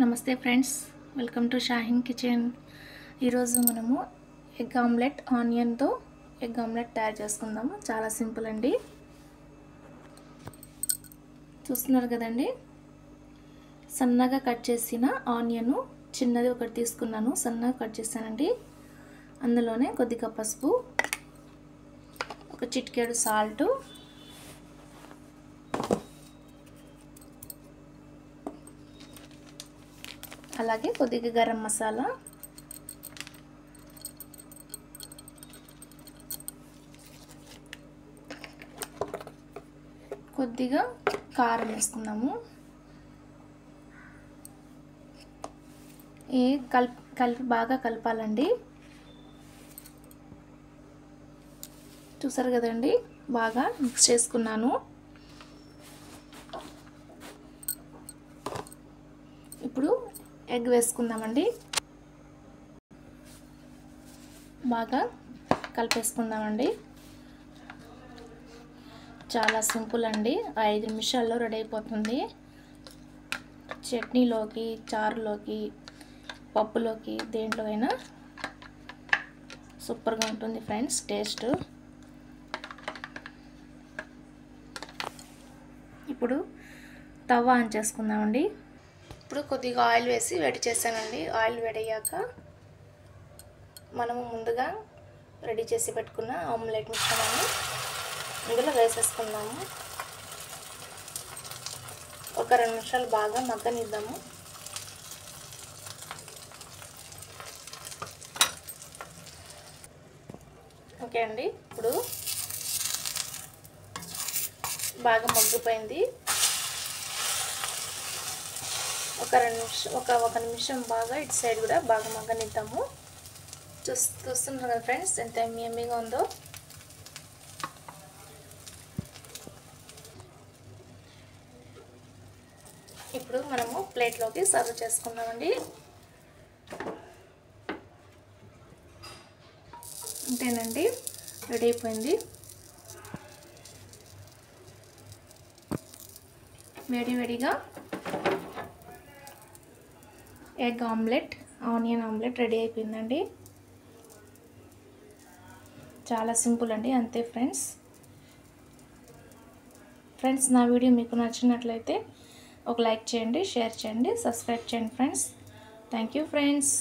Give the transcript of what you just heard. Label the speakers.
Speaker 1: నమస్తే friends, welcome to Shaheen kitchen. ఈరోజు మనము ఎగ్ ఆమ్లెట్ ఆనియన్తో ఎగ్ ఆమ్లెట్ తయారు చేసుకుందాము. చాలా సింపుల్ అండి. చూస్తున్నారు కదండి, సన్నగా కట్ చేసిన ఆనియన్ చిన్నది ఒకటి తీసుకున్నాను, సన్నగా కట్ చేశానండి. అందులోనే కొద్దిగా పసుపు, ఒక చిటికెడు సాల్ట్, అలాగే కొద్దిగా గరం మసాలా, కొద్దిగా కారం వేసుకుందాము. ఈ కలిపి బాగా కలపాలండి. చూసారు కదండి, బాగా మిక్స్ చేసుకున్నాను. ఇప్పుడు ఎగ్ వేసుకుందామండి. బాగా కలిపేసుకుందామండి. చాలా సింపుల్ అండి, 5 నిమిషాల్లో రెడీ అయిపోతుంది. చట్నీలోకి, చారులోకి, పప్పులోకి, దేంట్లో అయినా సూపర్గా ఉంటుంది ఫ్రెండ్స్ టేస్ట్. ఇప్పుడు తవ్వ ఆన్ చేసుకుందామండి. ఇప్పుడు కొద్దిగా ఆయిల్ వేసి వేడి చేశానండి. ఆయిల్ వేడయ్యాక మనము ముందుగా రెడీ చేసి పెట్టుకున్న ఆమ్లెట్ మిశ్రమాన్ని ఇందులో వేసేసుకుందాము. ఒక 2 నిమిషాలు బాగా మగ్గనిద్దాము. ఓకే అండి, ఇప్పుడు బాగా మగ్గిపోయింది. ఒక నిమిషం బాగా ఇటు సైడ్ కూడా బాగా మగ్గనిద్దాము. చూస్తున్నారు కదా ఫ్రెండ్స్, ఎంత యమ్మీగా ఉందో. ఇప్పుడు మనము ప్లేట్లోకి సర్వ్ చేసుకుందామండి. అంతేనండి, రెడీ అయిపోయింది. వేడివేడిగా egg omelette, onion omelette ready అయిపోయిందండి. చాలా సింపుల్ అండి, అంతే ఫ్రెండ్స్. నా వీడియో మీకు నచ్చినట్లయితే ఒక లైక్ చేయండి, షేర్ చేయండి, సబ్స్క్రైబ్ చేయండి ఫ్రెండ్స్. Thank you friends.